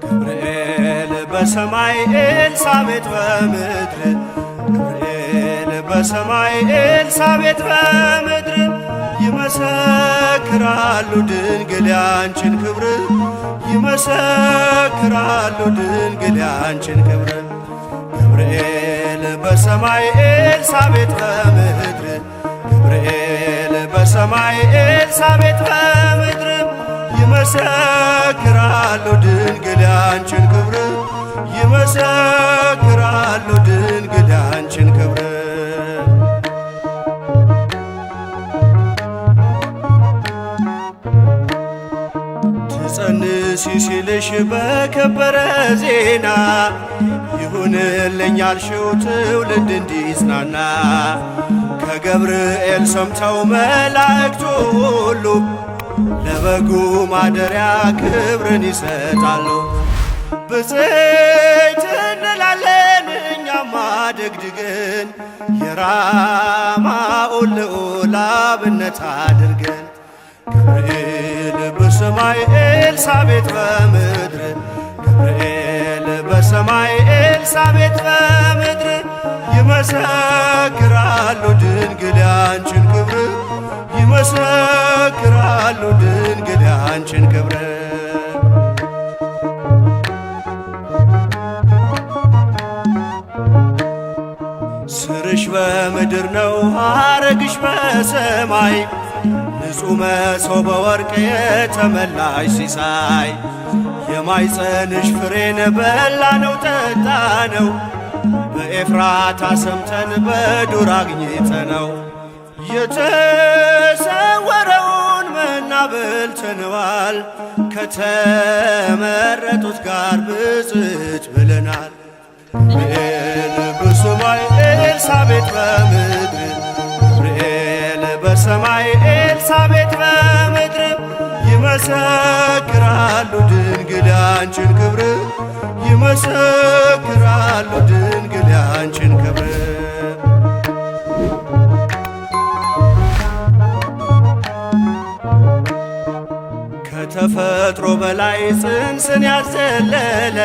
ገብርኤል በሰማይ ኤልሳቤጥ በምድር ገብርኤል በሰማይ ኤልሳቤጥ በምድር ይመሰክራሉ ድንግል ያንቺን ክብር ይመሰክራሉ ድንግል ያንቺን ክብር ገብርኤል በሰማይ ኤልሳቤጥ በምድር ገብርኤል በሰማይ ኤልሳቤጥ በምድር ይመሰክራሉ ድንግል ያንቺን ክብር ይመሰክራሉ ድንግል ያንቺን ክብር ትጸንሲ ሲልሽ በከበረ ዜና ይሁንልኝ ያልሽው ትውልድ እንዲጽናና ከገብርኤል ሰምተው መላእክቱ ሁሉ ለበጉ ማደሪያ ክብርን ይሰጣሉ። ብፅዕት እንላለን እኛማ ደግድገን የራማውን ልዑል አብነት አድርገን ገብርኤል በሰማይ ኤልሳቤጥ በምድር ገብርኤል በሰማይ ኤልሳቤጥ በምድር ይመሰክራሉ ድንግል ያንቺን ክብር ይመሰክራሉ ድንግል ያንቺን ክብር ስርሽ በምድር ነው ሐረግሽ በሰማይ ንጹሕ መሶበ ወርቅ የተመላሽ ሲሳይ የማይጸንሽ ፍሬን በላነው ጠጣነው በኤፍራታ ሰምተን በዱር አግኝተነው የተሰወረውን መና በልተነዋል ከተመረጡት ጋር ብፅዕት ብለናል። ገብርኤል በሰማይ ኤልሳቤጥ በምድር ገብርኤል በሰማይ ኤልሳቤጥ በምድር ይመሰክራሉ ድንግል ያንቺን ክብር ይመሰክራሉ ድንግል ያንቺን ክብር ከተፈጥሮ በላይ ጽንስን ያዘለለ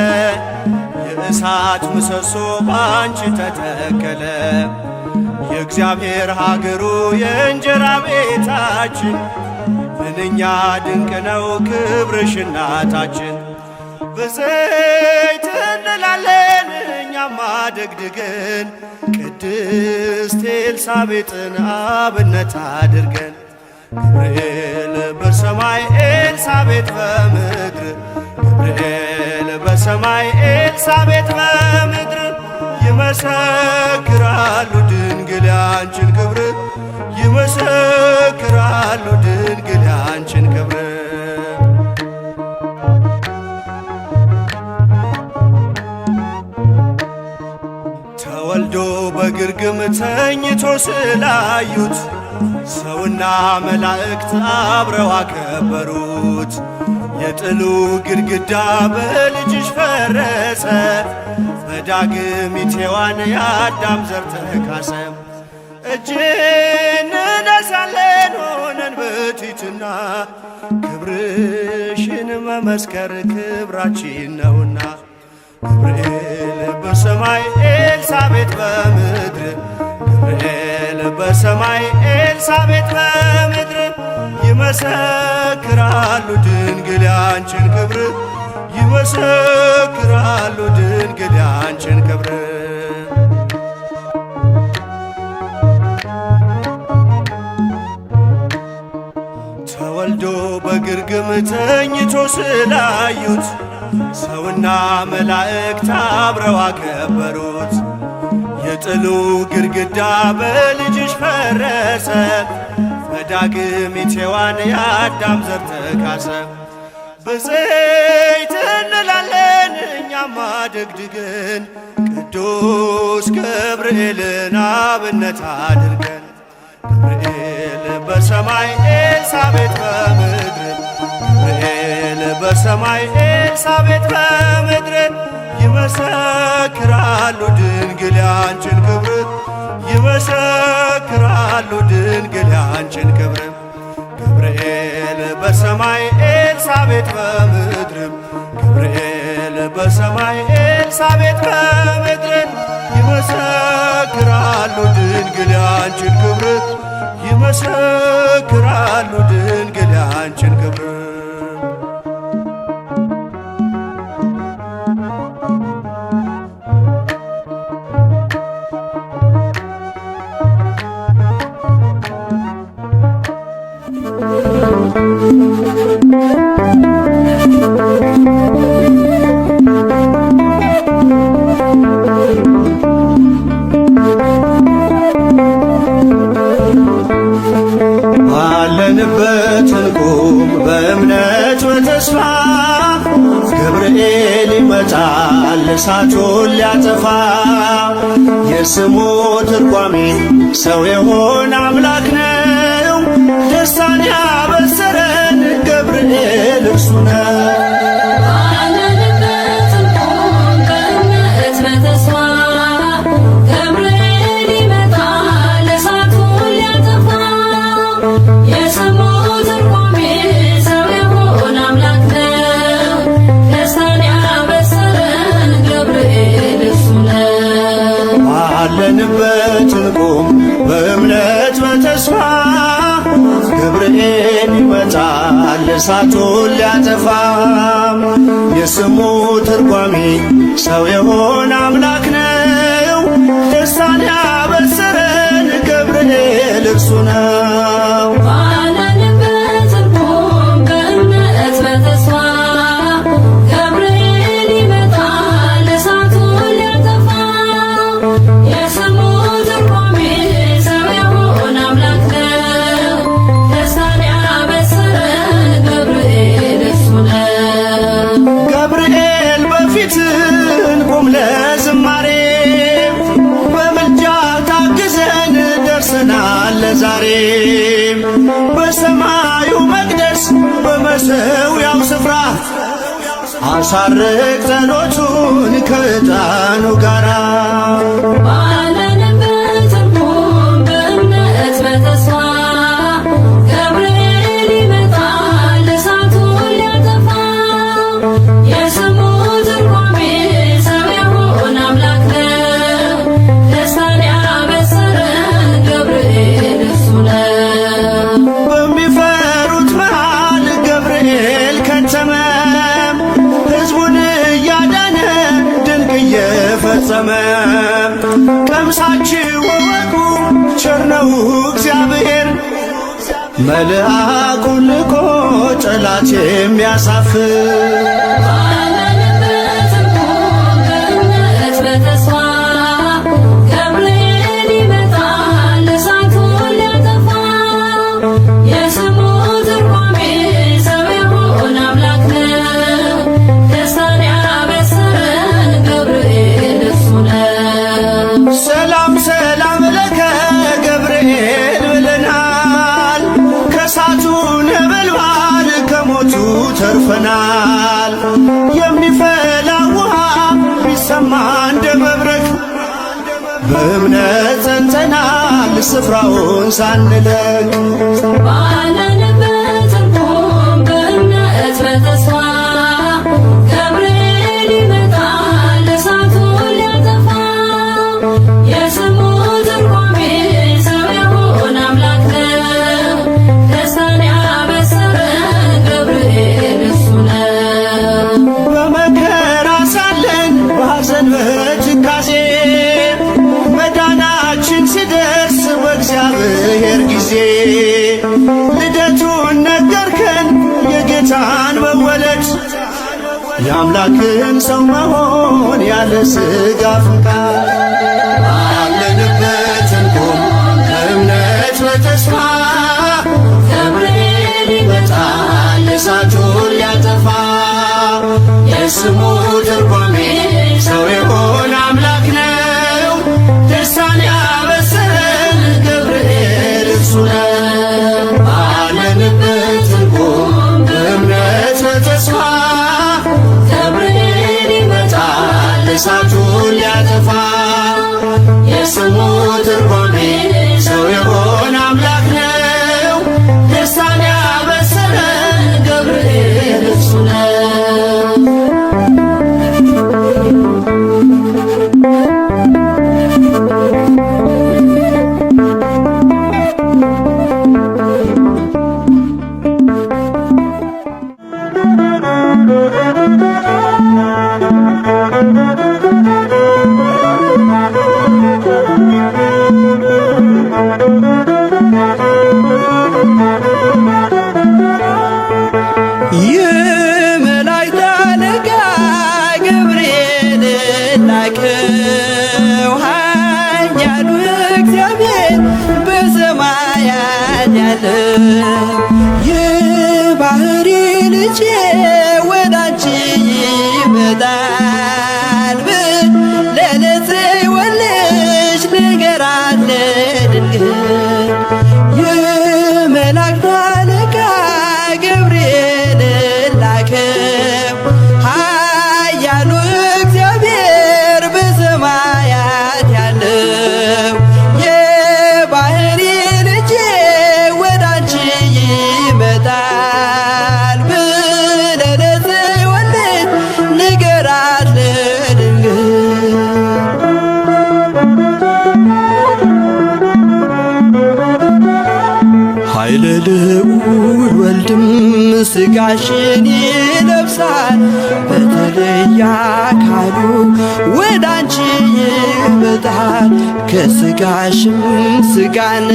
የእሳት ምሰሶ ባንቺ ተተከለ የእግዚአብሔር ሀገሩ የእንጀራ ቤታችን ምንኛ ድንቅ ነው ክብርሽ እናታችን ብፅዕት እንላለን እኛማ ደግድገን ቅድስት ኤልሳቤጥን አብነት አድርገን ገብርኤል በሰማይ ኤልሳቤጥ በምድር ገብርኤል በሰማይ ኤልሳቤጥ በምድር ይመሰክራሉ ድንግል ያንቺን ክብር ይመሰክራሉ ድንግል ያንቺን ክብር ተወልዶ በግርግም ተኝቶ ስላዩት ሰውና መላእክት አብረው አከበሩት የጥሉ ግድግዳ በልጅሽ ፈረሰ በዳግሚት ሔዋን የአዳም ዘር ተካሰ እጅ እንነሳለን ሆነን በትሕትና ክብርሽን መመስከር ክብራችን ነውና ገብርኤል በሰማይ ኤልሳቤጥ በምድር ገብርኤል በሰማይ ኤልሳቤጥ በምድር ይመሰክራሉ ድንግል ያንቺን ክብር ይመሰክራሉ ድንግል ያንቺን ክብር ተወልዶ በግርግም ተኝቶ ስላዩት ሰውና መላእክት አብረው አከበሩት የጥሉ ግድግዳ በልጅሽ ፈረሰ በዳግሚት ሔዋን የአዳም ዘር ተካሰ ብፅዕት እንላለን እኛማ ደግድገን ቅዱስ ገብርኤልን አብነት አድርገን ገብርኤል በሰማይ ኤልሳቤጥ በምድር ገብርኤል በሰማይ ኤልሳቤጥ በምድር ይመሰክራሉ ድንግል ያንቺን ክብር ይመሰክራሉ ድንግል ያንቺን ክብር ገብርኤል በሰማይ ኤልሳቤጥ በምድር ገብርኤል በሰማይ ኤልሳቤጥ በምድር ይመሰክራሉ ድንግል ያንቺን ክብር ይመሰክራሉ ድንግል ያንቺን ክብር ባለንበት እንቁም በእምነት በተስፋ ገብርኤል ይመጣል እሳቱን ሊያጠፋ የስሙ ትርጓሜ ሰው የሆነ አምላክ ነው ደስታን ያበሰረን ገብርኤል እርሱ ነው። ባለንበት እንቁም በእምነት በተስፋ ገብርኤል ይመጣል እሳቱን ሊያጠፋ የስሙ ትርጓሜ ሰው የሆነ አምላክ ነው ደስታን ያበሰረን ገብርኤል እርሱ ነው። እንቁም ለዝማሬ በምልጃ ታግዘን ደርሰናል ለዛሬ በሰማዩ መቅደስ በመሠዊያው ስፍራ አሳርግ ጸሎቱን ከዕጣኑ ጋራ ቀምሳችሁ ወቁ ቸር ነው እግዚአብሔር መልአኩን ልኮ ጠላት የሚያሳፍር ተርፈናል የሚፈላ ውሃ ቢሰማ እንደ መብረቅ በእምነት ጸንተናል ስፍራውን ሳንለቅ ባለንበት እንቁም በእምነት በተስፋ ገብርኤል ይመጣል እሳቱን ሊያጠፋ የስሙ ትርጓሜ ሰው የሆነ አምላክ ነው ደስታን ያበሰረን ገብርኤል እሱ ነው። በመከራ ሳለን በሐዘን በትካዜ መዳናችን ሲደርስ በእግዚአብሔር ጊዜ ልደቱን ነገርከን የጌታን መወለድ የአምላክን ሰው መሆን ያለ ሥጋ ፈቃድ ባለንበት እንቁም በእምነት በተስፋ ገብርኤል ይመጣል እሳቱን ሊያጠፋ የስሙ ትርጓሜ ሰው የሆነ አምላክ ነው ደስታን ያበሰረን ገብርኤል እርሱ እሳቱን ሊያጠፋ የስሙ ትርጓሜ ሰው የሆነ አምላክ ነው። ደስታን ያበሰረን ገብርኤል እሱ ነው። የመላእክት አለቃ ገብርኤል ላከው ኃያሉ እግዚአብሔር በሰማያት ያለው የባሕሪ ልጄ ወዳንቺ ይመጣል ብለህ ለጽዮን ልጅ ንገራት ለድንግል የመላእክት አለቃ ገብርኤል ላከው ኃያሉ እግዚአብሔር በሰማያት ያለው የባሕሪ ልጄ ወዳንቺ ይመጣል ብለህ ለጽዮን ልጅ ንገራት ለድንግል ኃይለ ልዑል ወልድም ሥጋሽን ይለብሳል በተለየ አካሉ ወዳንቺ ይመጣል ከሥጋሽም ሥጋን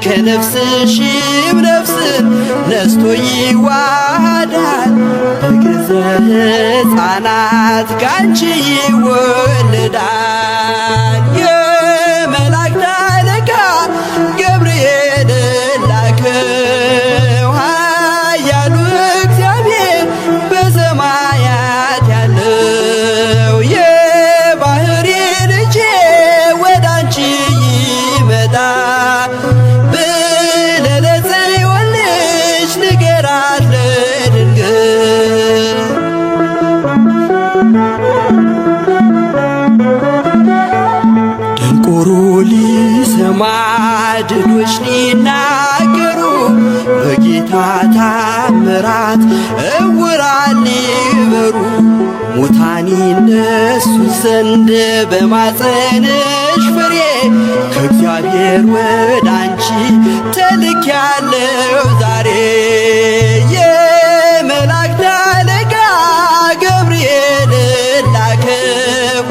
ከነፍስሽም ነፍስን ነስቶ ይዋሃዳል በግዘ ሕፃናት ካንቺ ይወለዳል የመላእክት አለቃ ገብርኤል ላከው ኃያሉ እግዚአብሔር በሰማያት ያለው የባሕሪ ልጄ ወዳንቺ ይመጣል ብለህ ለጽዮን ልጅ ንገራት ለድንግል ደንቆሮ ሊሰማ ድኖች ሊናገሩ በጌታ ታምራት ዕውራን ሊበሩ ሙታን ይነሱ ዘንድ በማፀንሽ ፍሬ ከእግዚአብሔር ወዳንቺ ተልኬያለሁ ዛሬ የመላእክት አለቃ ገብርኤል ላከው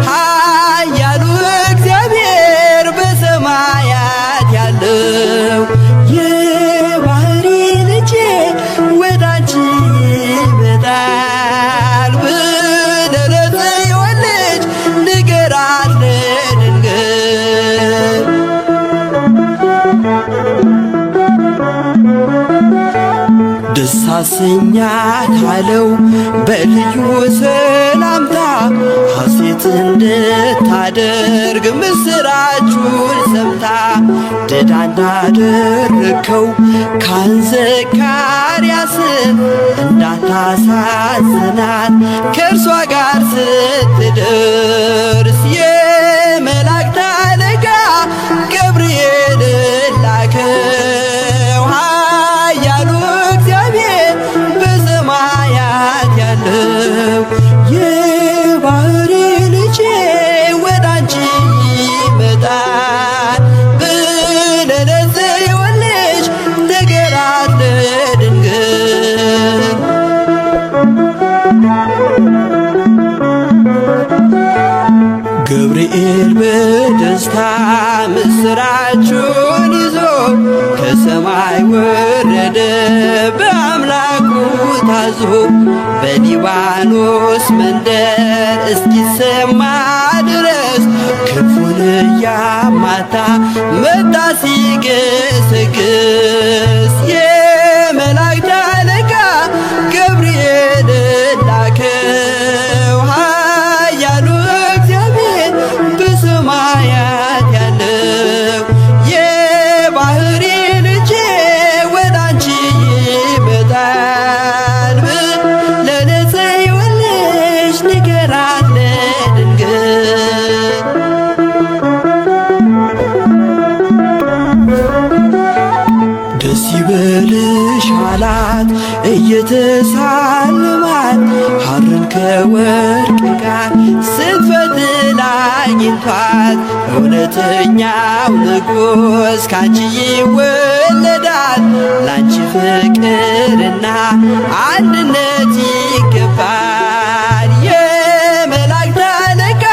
ኃያሉ እግዚአብሔር በሰማያት ያለው የባሕሪ ልጄ ወዳንቺ ይመጣል ብለህ ለጽዮን ልጅ ንገራት ለድንግል ደስ አሰኛት አለው በልዩ ሰላምታ ሐሴት እንድታደርግ ምስራቹን ሰምታ ድዳ እንዳደረግከው ካህን ዘካርያስን እንዳታሳዝናት ከእርሷ ጋር ስትደርስ የመላእክት አለቃ ገብርኤል ላከው ኃያሉ እግዚአብሔር በሰማያት ያለው የባሕሪ ልጄ ወዳንቺ ይመጣል ብለህ ለጽዮን ልጅ ንገራት ለድንግል ገብርኤል በደስታ ምስራቹን ይዞ ከሰማይ ወረደ በአምላኩ ታዞ በሊባኖስ መንደር እስኪሰማ ድረስ ክንፉን እያማታ መጣ ሲገሰግስ የመላእክት አለቃ ገብርኤል ላከው ኃያሉ እግዚአብሔር በሰማያት ያለው የባሕሪ ልጄ ወዳንቺ ይመጣል ብለህ ለጽዮን ልጅ ንገራት ለድንግል ልበልሽ አላት እየተሳለማት ሐርን ከወርቅ ጋር ስትፈትል አግኝቷት እውነተኛው ንጉሥ ካንቺ ይወለዳል። ላንቺ ፍቅርና አንድነት ይገባል። የመላእክት አለቃ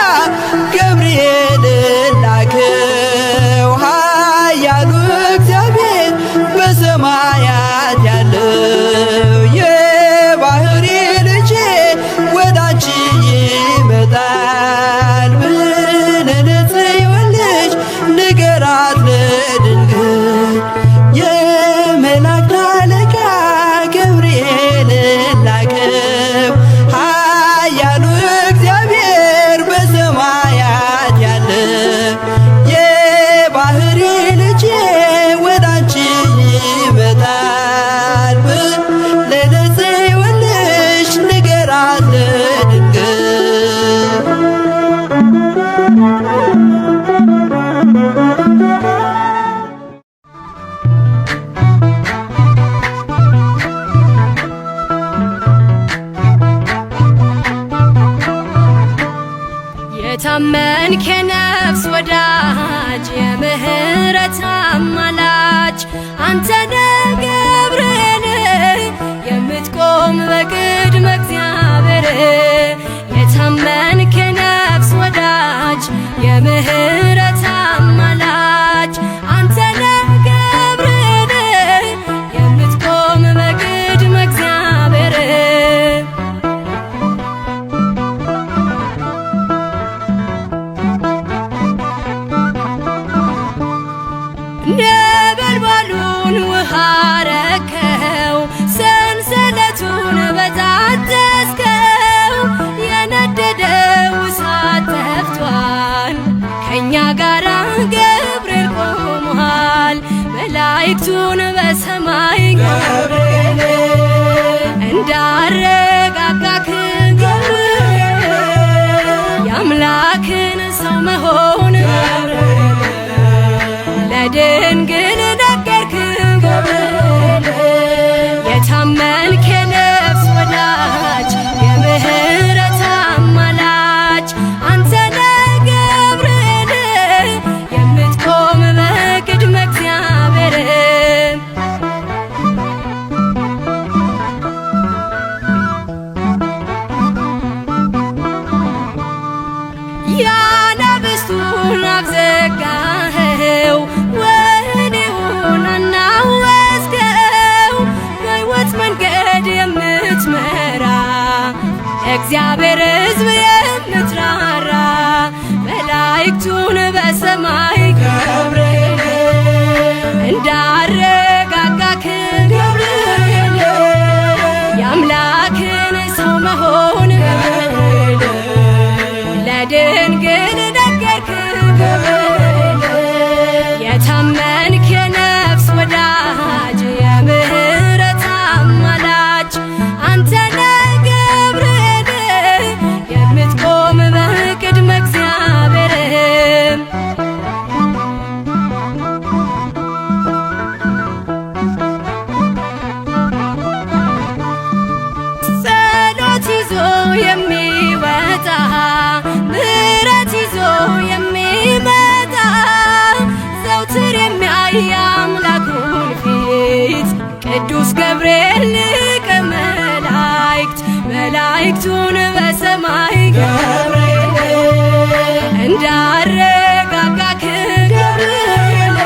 ገብርኤል ላከው ኃያሉ እግዚአብሔር በሰማያት ያለው የባህሪ ልጄ ወዳንቺ ይመጣል ብለን ጽዮንልሽ ንገራት ለድንግል። የመላእክት አለቃ ገብርኤል ላከው ኃያሉ እግዚአብሔር በሰማያት ያለ የባህሪ ልጄ ወዳንቺ ይመጣል ብለን ጽዮንልሽ ንገራት ለድንግል። የታመንክ የነፍስ ወዳጅ የምህረት አማላጅ አንተ ነህ ገብርኤል የምትቆም በቅድመ እግዚአብሔር። የታመንክ የነፍስ ወዳጅ የምህረት አማላጅ አንተ ነህ ገብርኤል የምትቆም በቅድመ እግዚአብሔር። ነበልባሉን ውሃ ረከው ሰንሰለቱን በጣጠስከው የነደደው እሳት ጠፍቷል ከእኛ ጋራ ገብርኤል ቆሟል። መላእክቱን በሰማይ ገብርኤል እንዳረጋጋክ ገብርኤል የአምላክን ሰው መሆን ለድንግል ነገርክ ገብርኤል። የታመንክ የነፍስ ወዳጅ የምህረት አማላጅ አንተ ነህ ገብርኤል የምትቆም በቅድመ እግዚአብሔር። ያናብስቱን አፍ ዘጋኸው ወህኒውን አናወጽከው በሕይወት መንገድ የምትመራ እግዚአብሔር ሕዝብ የምትራራ መላእክቱን በሰማይ ገብርኤል እንዳረጋጋክ ገብርኤል የአምላክን ሰው መሆን ለድንግል ነገርክ ገብርኤል። የታመንክ የነፍስ ወዳጅ የምህረት አማላጅ አንተ ነህ ገብርኤል የምትቆም በቅድመ እግዚአብሔር። ጸሎት ይዞ የሚወጣ ምሕረት ይዞ የሚመጣ ዘውትር የሚያይ አምላኩን ፊት ቅዱስ ገብርኤል ሊቀ መላእክት መላእክቱን በሰማይ ገብርኤል እንዳረጋጋክ ገብርኤል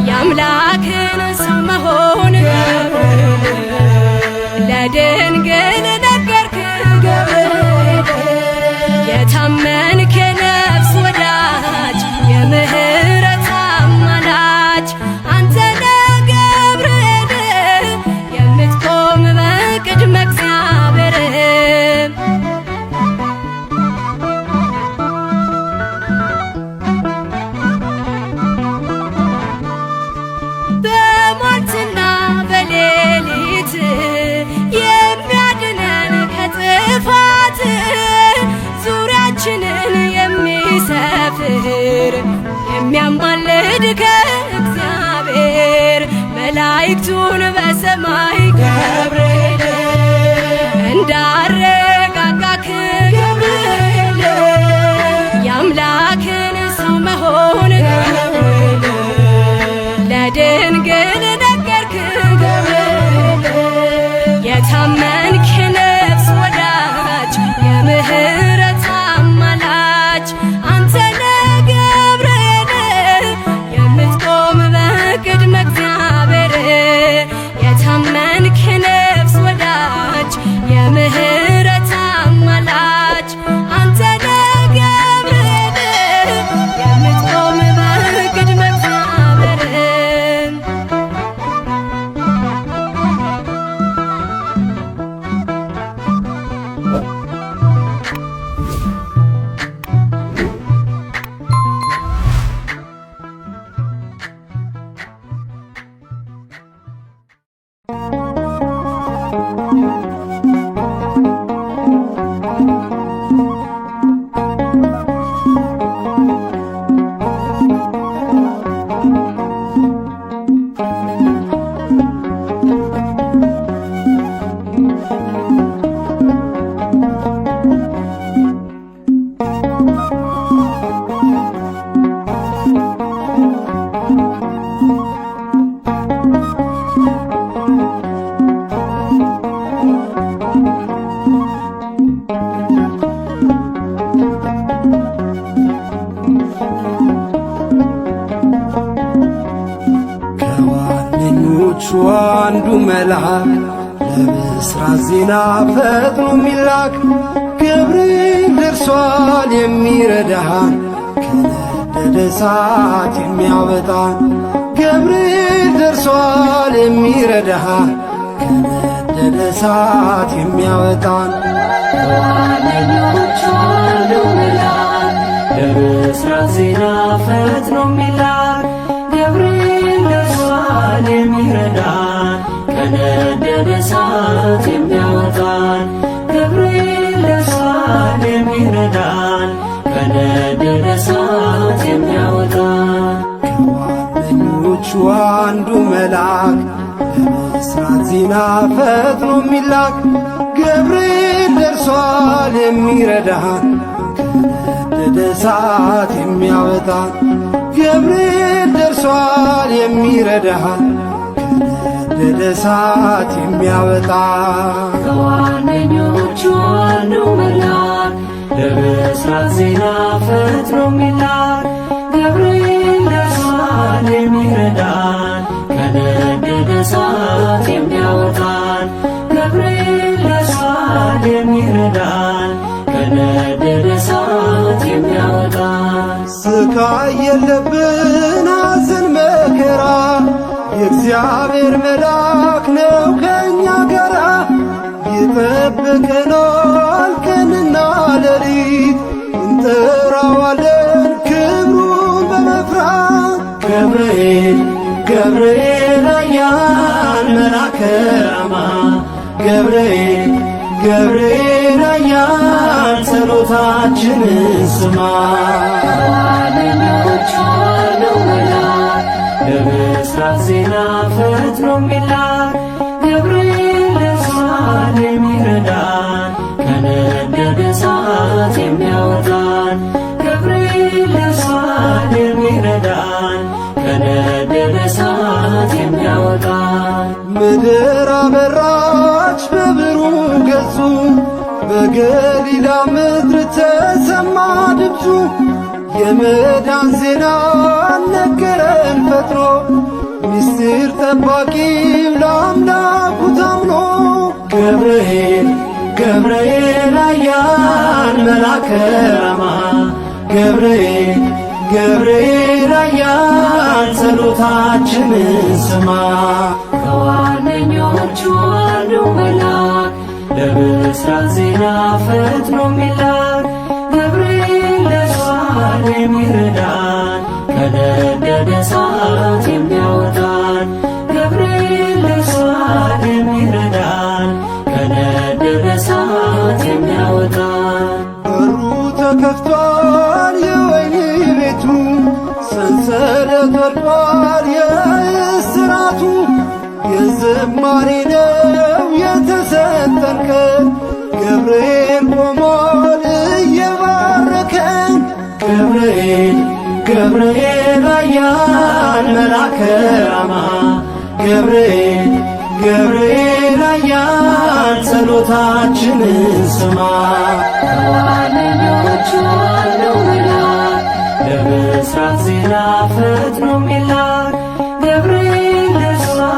የአምላክን ሰው መሆን ለድንግል ነገርክ ገብርኤል። የታመንክ የነፍስ ወዳጅ የምህረት አማላጅ አንተ ነህ ገብርኤል የምትቆም በቅድመ እግዚአብሔር። መላእክቱን በሰማይ ገብርኤል እንዳረጋጋክ ገብርኤል የአምላክን ሰው መሆን ገብርኤል ለድንግል ነገርክ ገብርኤል የታመንክ ነፍስ ወዳጅ የምህረት አማላጅ አንተ ነህ ገብርኤል የምትቆም በቅድመ እግዚአብሔር የታመንክ ነፍስ ወዳጅ የምህረት አማላጅ አንተ ነህ ገብርኤል የምትቆም በቅድመ እግዚአብሔር ከዋነኞቹ አንዱ መልአክ ለብስራት ዜና ፈጥኖ የሚላክ ገብርኤል ደርሷል የሚረዳን ከነደደ እሳት የሚያወጣን ገብርኤል ደርሷል የሚረዳን ከነደደ እሳት የሚያወጣን ከዋነኞቹ አንዱ መልአክ ለብስራት ዜና ፈጥኖ የሚላክ ገብርኤል ደርሷል የሚረዳን ከነደደ እሳት የሚያወጣን ገብርኤል ደርሷል የሚረዳን ከነደደ እሳት የሚያወጣን ከዋነኞቹ አንዱ መልአክ ለብስራት ዜና ፈጥኖ የሚላክ ገብርኤል ደርሷል የሚረዳን ከነደደ እሳት የሚያወጣን ገብርኤል ደርሷል የሚረዳን ከነደደ እሳት የሚያወጣን ከዋነኞቹ አንዱ መልአክ ለብስራት ዜና ፈጥኖ የሚላክ ገብርኤል ደርሷል የሚረዳን ከነደደ እሳት የሚያወጣን ገብርኤል ደርሷል የሚረዳን ከነደደ እሳት የሚያወጣን ስቃይ የለብን ሐዘን መከራ የእግዚአብሔር መልአክ ነው ከእኛ ጋራ ይጠብቀናል ቀንና ሌሊት እንጠራዋለን ክብሩን በመፍራት ገብርኤል ገብርኤል ኃያል መልአከ ራማ ገብርኤል ገብርኤል ኃያል ጸሎታችንን ስማ ከዋነኞቹ አንዱ መልአክ ለብስራት ዜና ፈጥኖ የሚላክ ገብርኤል ደርሷል የሚረዳን ከነደደ እሳት የሚያወጣን ገብርኤል ደርሷል የሚረዳን ከነደደ እሳት የሚያወጣን ምድር አበራች በብሩህ ገጹ በገሊላ ምድር ተሰማ ድምፁ የመዳን ዜና ነገረን ፈጥኖ ምስጢር ጠባቂው ለአምላኩ ታምኖ ገብርኤል ገብርኤል ኃያል መልአከ ራማ ገብርኤል ገብርኤል ኃያል ጸሎታችንን ስማ ከዋነኞቹ አንዱ መልአክ ለብስራት ዜና ፈጥኖ የሚላክ ገብርኤል ደርሷል የሚረዳን ከነደደ እሳት የሚያወጣን ገብርኤል ደርሷል የሚረዳን ከነደደ እሳት የሚያወጣን በሩ ተከፍቷል የወህኒ ቤቱ ሰንሰለት ወድቋል የእስራቱ ዝማሬ ነው የተሰጠን ቀን ገብርኤል ቆሟል እየባረከን። ገብርኤል ገብርኤል ኃያል መልአከ ራማ ገብርኤል ገብርኤል ኃያል ጸሎታችንን ስማ። ከዋነኞቹ አለው መልአክ ለብስራት ዜና ፈጥኖ የሚላክ ገብርኤል ለእሷን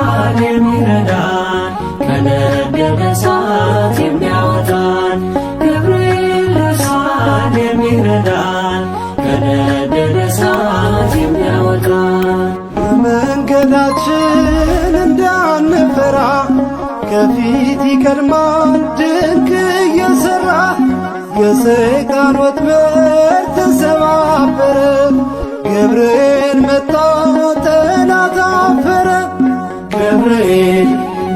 የሚረዳን ከነደደ እሳት የሚያወጣን ገብርኤል ለእሷን የሚረዳን ከነደደ እሳት የሚያወጣን በመንገዳችን እንዳንፈራ ከፊት ይቀድማል ድንቅ እየሠራ የሰይጣን ወጥመድ ተሰባበረ ገብርኤል መጣ ጠላት አፈረ። ገብርኤል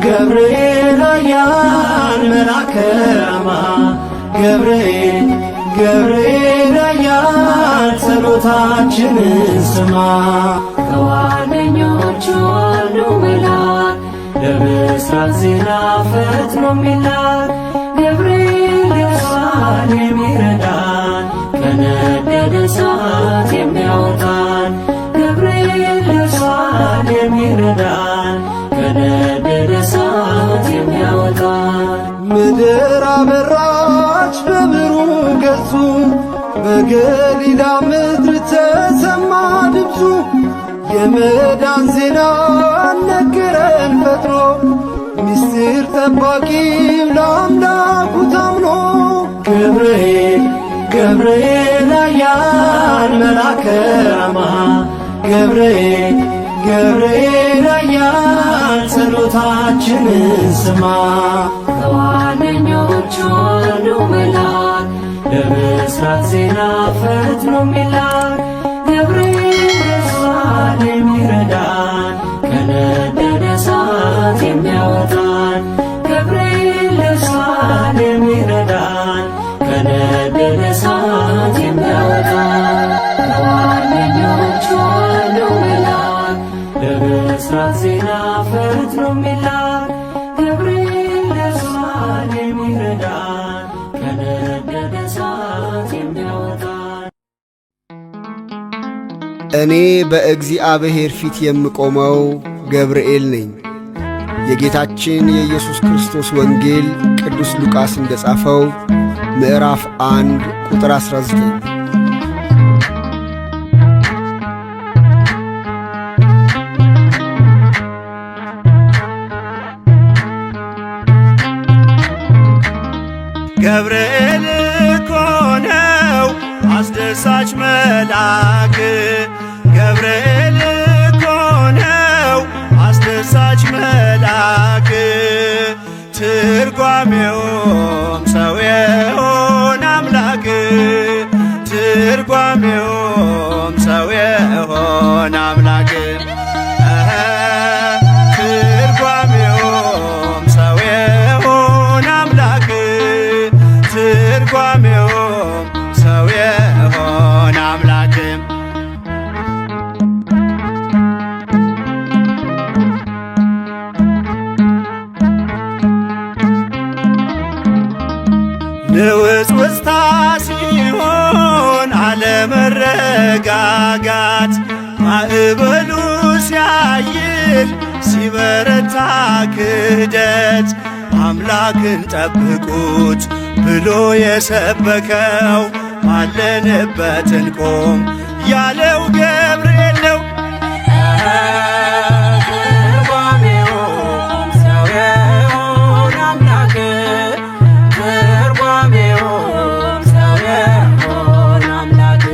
ገብርኤል ኃያል መልአከ ራማ ገብርኤል ገብርኤል ኃያል ጸሎታችንን ስማ። ከዋነኞቹ አሉ መልአክ ለብስራት ዜና ፈጥኖ የሚላክ ገብርኤል ለእሷን የሚረዳን ከነደደ እሳት የሚያወጣን ገብርኤል ለእሷን የሚረዳን ከነደደ እሳት የሚያወጣን። ምድር አበራች በብሩህ ገጹ በገሊላ ምድር ተሰማ ድምፁ የመዳን ዜና ነገረን ፈጥኖ ምስጢር ጠባቂው ለአምላኩ ታምኖ። ገብርኤል ገብርኤል ኃያል መልአከ ራማ ገብርኤል ገብርኤል ኃያል ጸሎታችንን ስማ። ከዋነኞቹ አሉ መልአክ ለብስራት ዜና ፈጥኖ የሚላክ ገብርኤል ለእሷን የሚረዳን ከነደደ እሳት የሚያወጣን ገብርኤል ለእሷን የሚረዳን ከነደደ እሳት የሚያወጣን። ከዋነኞቹ አሉ መልአክ ለብስራት ዜና ፈጥኖ የሚላክ ገብርኤል ለእሷን የሚረዳን ከነደደ እሳት የሚያወጣን። እኔ በእግዚአብሔር ፊት የምቆመው ገብርኤል ነኝ። የጌታችን የኢየሱስ ክርስቶስ ወንጌል ቅዱስ ሉቃስ እንደ ጻፈው ምዕራፍ 1 ቁጥር 19። ገብርኤል እኮ ነው አስደሳች መልአክ ገብርኤል እኮ ነው አስደሳች መልአክ ትርጓሜውም ሰው የሆነ አምላክ ትርጓሜውም ሰው የሆነ አምላክ ትርጓሜውም ሰው የሆነ አምላክ ትርጓሜውም ሰው የሆነ አምላክ ንውጽውጽታ ሲሆን አለመረጋጋት ማዕበሉ ሲያይል ሲበረታ ክህደት አምላክን ጠብቁት ብሎ የሰበከው ባለንበት እንቆም ያለው ገብርኤል ነው። ትርጓሜውም ሰው የሆነ አምላክ ትርጓሜውም ሰው የሆነ አምላክ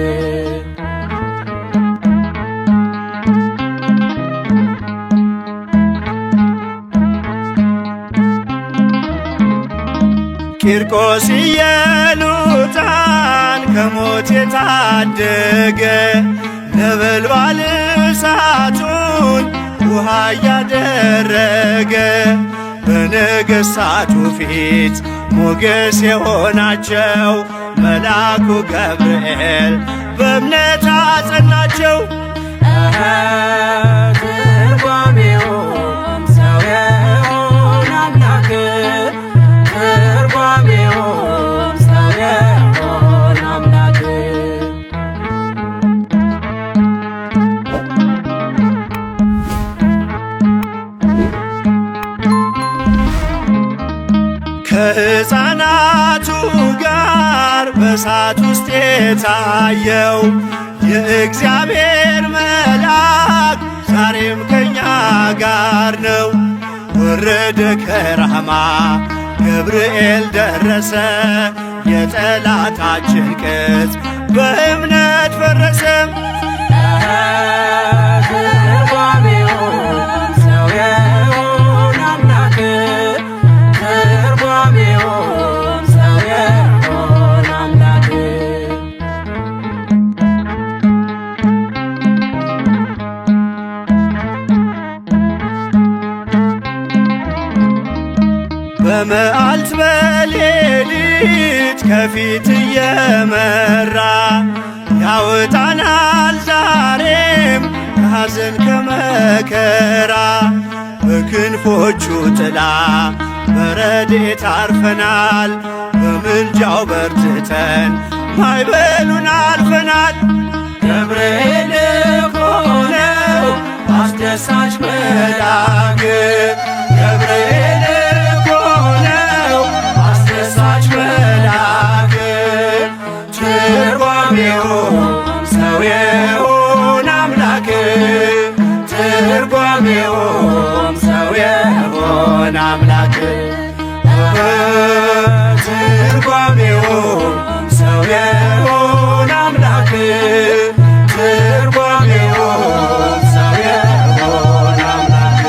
ቂርቆስ ኢየሉጣን ከሞት የታደገ ነበልባል እሳቱን ውሃ እያደረገ በነገሥታቱ ፊት ሞገስ የሆናቸው መልአኩ ገብርኤል በእምነት አጸናቸው። ትርጓሜውም ሰው ከሕፃናቱ ጋር በእሳት ውስጥ የታየው የእግዚአብሔር መልአክ ዛሬም ከኛ ጋር ነው። ወረደ ከራማ ገብርኤል ደረሰ፣ የጠላታችን ቅጽ በእምነት ፈረሰ። በመዓልት በሌሊት ከፊት እየመራ ያወጣናል ዛሬም ከሐዘን ከመከራ። በክንፎቹ ጥላ በረድኤት አርፈናል፣ በምልጃው በርትተን ማዕበሉን አልፈናል። ገብርኤል እኮ ነው አስደሳች መልአክ፣ ገብርኤል እኮ ነው አስደሳች መልአክ። ትርጓሜውም ሰው የሆነ አምላክ፣ ትርጓሜውም ሰው የሆነ አምላክ፣ ትርጓሜውም ሰው የሆነ አምላክ፣ ትርጓሜውም ሰው የሆነ አምላክ።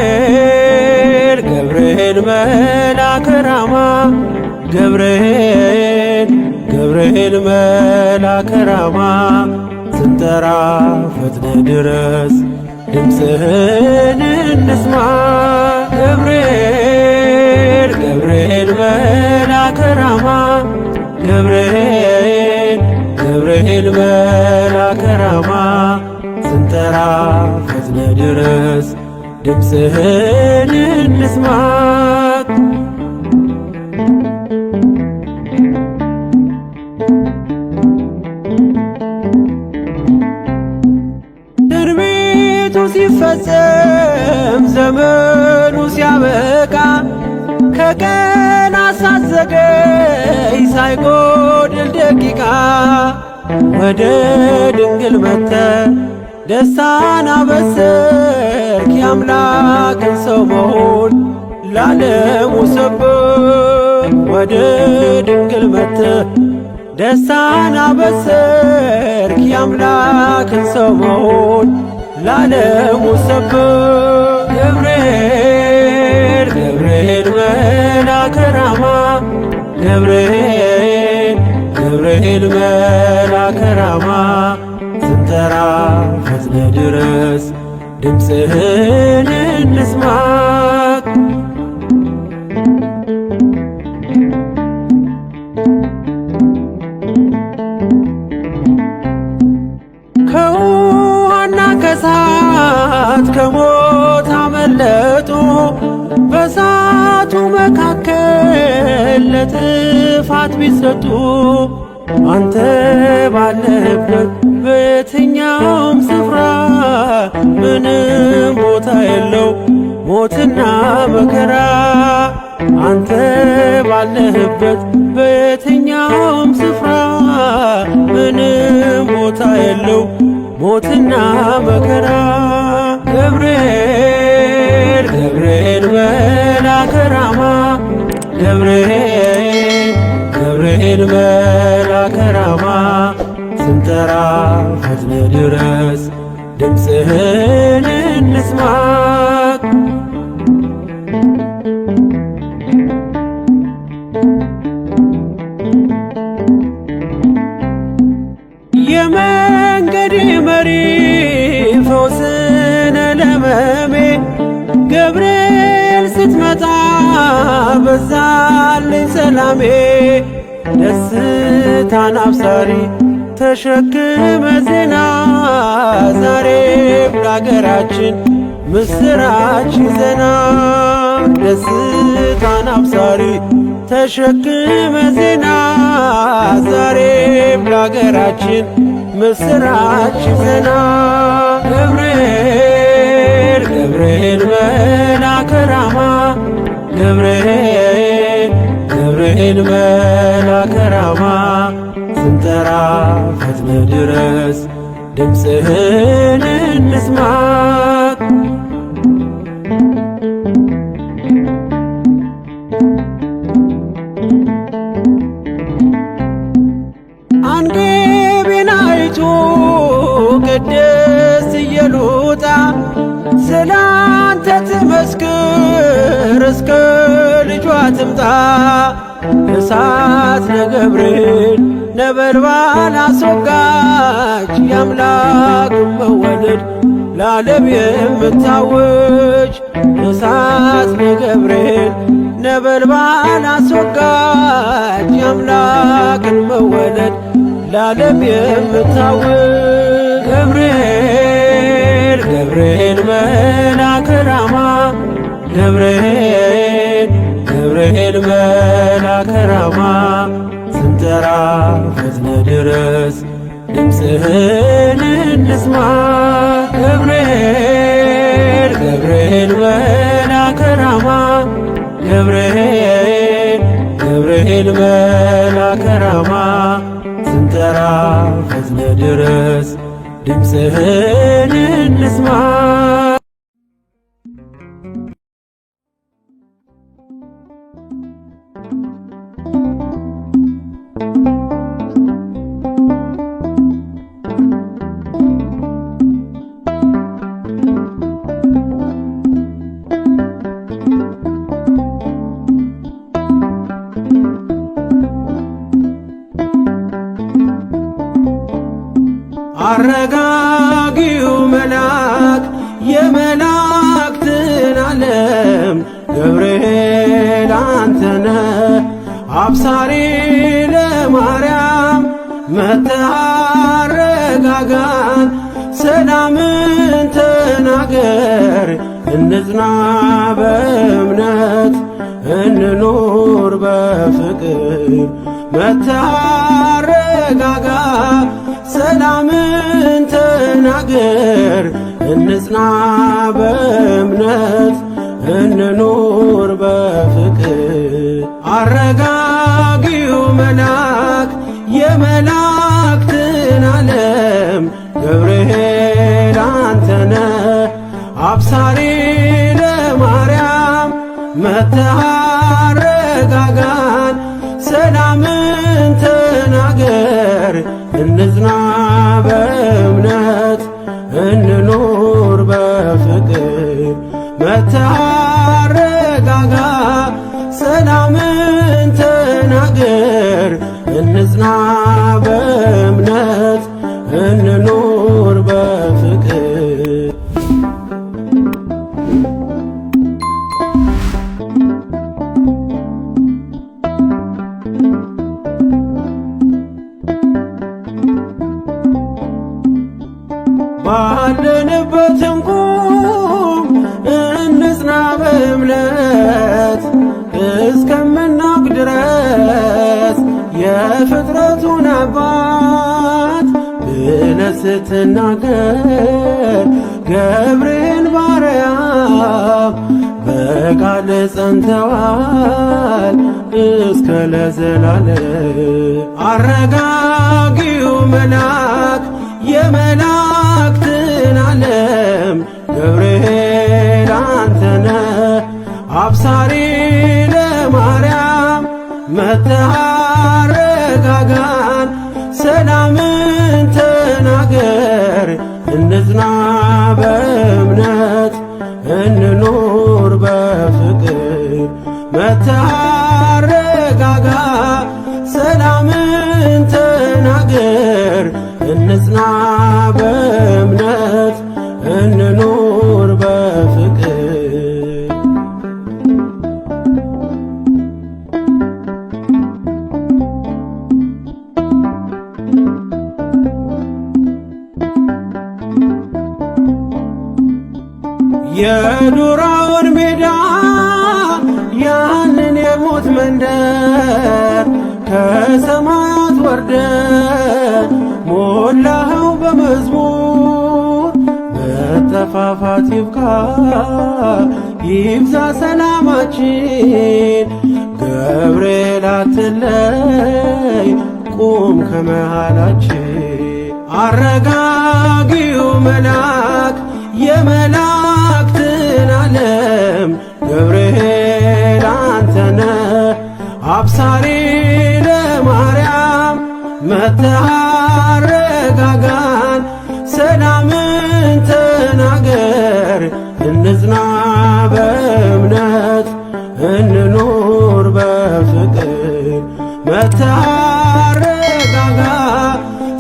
ገብርኤል ገብርኤል መልአከ ራማ፣ ገብርኤል ገብርኤል መልአከ ራማ፣ ስንጠራ ፈጥነ ድረስ ድምፅህን እንስማ። ገብርኤል ገብርኤል መልአከ ራማ፣ ገብርኤል ገብርኤል መልአከ ራማ፣ ስንጠራ ፈጥነ ድረስ ድምፅህን እንስማ። ትንቢቱ ሲፈጸም ዘመኑ ሲያበቃ ከቀናት ሳትዘገይ ሳይጎድል ደቂቃ ወደ ድንግል መጥተህ ደስታን አበሰርክ። የአምላክን ሰው መሆን ለዓለሙ ሰብክ። ወደ ድንግል መጥተህ ደስታን አበሰርክ። የአምላክን ሰው መሆን ለዓለሙ ሰብክ። ገብርኤል ገብርኤል መልአከ ራማ፣ ገብርኤል ገብርኤል መልአከ ራማ፣ ስንጠራ ፈጥነ ድረስ ድምፅህን እንስማ። ከውሃና ከእሳት ከሞት አመለጡ፣ በእሳቱ መካከል ለጥፋት ቢሰጡ። አንተ ባለህበት በየትኛውም ስፍራ ምንም ቦታ የለው ሞትና መከራ። አንተ ባለህበት በየትኛውም ስፍራ ምንም ቦታ የለው ሞትና መከራ። ገብርኤል ገብርኤል መልአከ ራማ፣ ገብርኤል ገብርኤል መልአከ ራማ፣ ስንጠራ ፈጥነ ድረስ ድምፅህን እንስማ። ገብርኤል ስትመጣ በዛልኝ ሰላሜ ደስታን አብሳሪ ተሸክመ ዜና ዛሬም ለአገራችን ምስራች ይዘና ደስታን አብሳሪ ተሸክመ ዜና ዛሬም ለአገራችን ምስራች ይዘና ገብርኤል ገብርኤል መልአከ ራማ ገብርኤል መልአከ ራማ ስንጠራ ፈጥነ ድረስ ድምፅህን እንስማ አንገቤን አይቶ ቅድስት ኢየሉጣ ስላንተ ትመስክር እስከ ልጇ ትምጣ እሳት ነገብርኤል ነበልባል አስወጋች የአምላክ መወለድ ለዓለም የምታውጅ እሳት ነገብርኤል ነበልባል አስወጋች የአምላክን መወለድ ለዓለም የምታውጅ ገብርኤል መልአከ ራማ ገብርኤል መልአከ ራማ ስንጠራ ፈጥነ ድረስ ድምፅህን እንስማ ገብርኤል መልአከ ራማ ገብርኤል መልአከ ራማ ስንጠራ ፈጥነ ድረስ ድምፅህን እንስማ አረጋጊው መልአክ የመላእክትን ዓለም ገብርኤል አንተነ አብሳሪ ለማርያም መጥተህ አረጋጋን ሰላምን ተናገር እንጽና በእምነት እንኑር በፍቅር መጥተህ አረጋጋ ሰላምን ተናገር እንጽና በእምነት እንኑር በፍቅር አረጋጊው መልአክ የመላእክትን ዓለም ገብርኤል አንተነ አብሳሪ ለማርያም መጥተህ አረጋጋን ሰላምን ተናገር እንጽና በእምነት እንኑር በፍቅር መጥተህ አረጋጋ ሰላምን ተናገር እንጽና በእምነት እንኑር በፍቅር ባለንበትም ቁም እንጽና በእምነት እስከምናውቅ ድረስ የፍጥረቱን አባት ብለህ ስትናገር ገብርኤል ባርያም በቃል ጸንተዋል እስከ ለዘላለም አረጋጊው መልአክ የመላእክትን ዓለም ገብርኤል አንተነ አብሳሪ ለማርያም መጥተህ አረጋጋን ሰላምን ተናገር እንጽና በእምነት እንኑር በፍቅር መጥተህ አረጋጋ ሰላምን ተናገር እንጽና በእምነት እንኑር በፍቅር አውራውን ሜዳ ያንን የሞት መንደር ከሰማያት ወርደ ሞላኸው በመዝሙር። መጠፋፋት ይብቃ ይብዛ ሰላማችን፣ ገብርኤል አትለይ ቁም ከመሃላችን። አረጋጊው መልአክ የመላእክትን ዓለም ገብርኤል አንተነህ አብሳሪ ለማርያም መጥተህ አረጋጋን። ሰላምን ተናገር እንጽና በእምነት እንኑር በፍቅር። መጥተህ አረጋጋ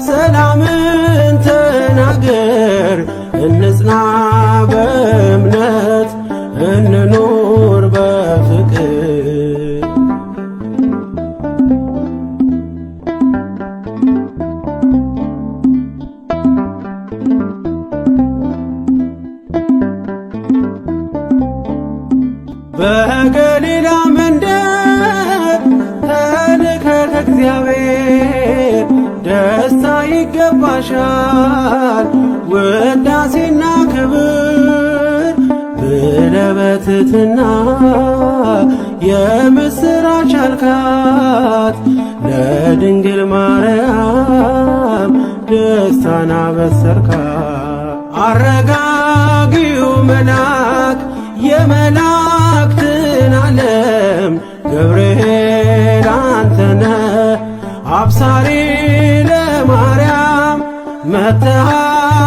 ሰላምን ተናገር እንጽና በእምነት እንኑር በፍቅር። በገሊላ መንደር ተልከ ከእግዚአብሔር ደስታ ይገባሻል ውዳሴና ክብር ብለህ በትሕትና የምስራች አልካት። ለድንግል ማርያም ደስታን አበሰርካት። አረጋጊው መልአክ የመላእክትን ዓለም ገብርኤል አንተነህ አብሳሪ ለማርያም መጥተህ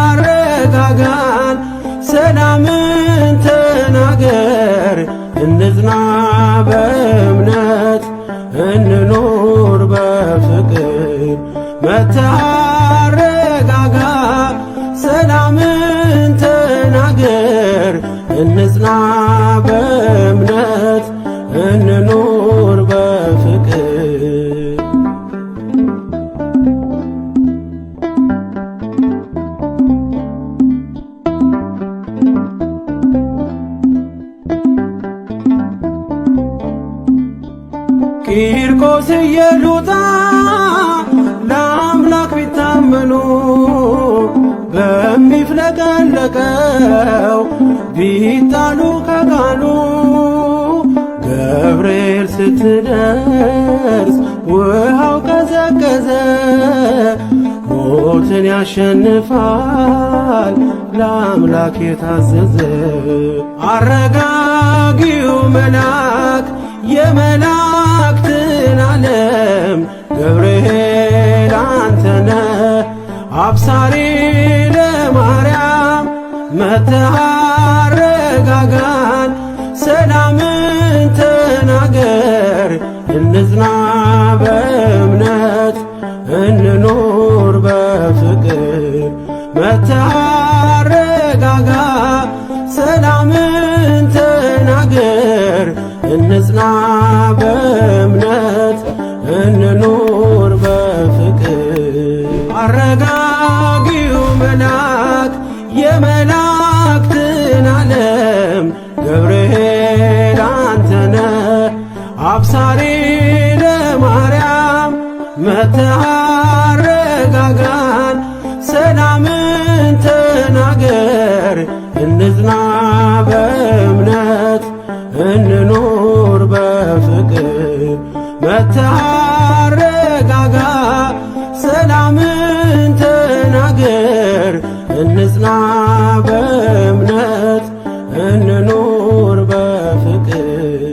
አረጋጋን። ሰላምን ተናገር እንጽና በእምነት እንኑር በፍቅር። መጥተህ አረጋጋ ሰላምን ተናገር እንጽና በእምነት እንኑር በፍቅር። ቂርቆስ ኢየሉጣ ለአምላክ ቢታመኑ በሚፍለቀለቀው ቢጣሉ ከቃሉ ገብርኤል ስትደርስ ውሃው ቀዘቀዘ። ሞትን ያሸንፋል ለአምላክ የታዘዘ። አረጋጊው መልአክ የመላእክትን ዓለም ገብርኤል አንተነህ አብሳሪ ለማርያም መጥተህ አረጋጋን። ሰላምን ተናገር እንጽና በእምነት እንኑር በፍቅር። መጥተህ አረጋጋ ሰላምን ተናገር እንጽና በእምነት እንኑር በፍቅር። አረጋጊው መልአክ የመላእክትን ዓለም ገብርኤል አንተነህ አብሳሪ ለማርያም መጥተህ አረጋጋን። ሰላምን ተናገር እንጽና በእምነት እንኑር በፍቅር። መጥተህ አረጋጋ ሰላምን ተናገር እንጽና በእምነት እንኑር በፍቅር።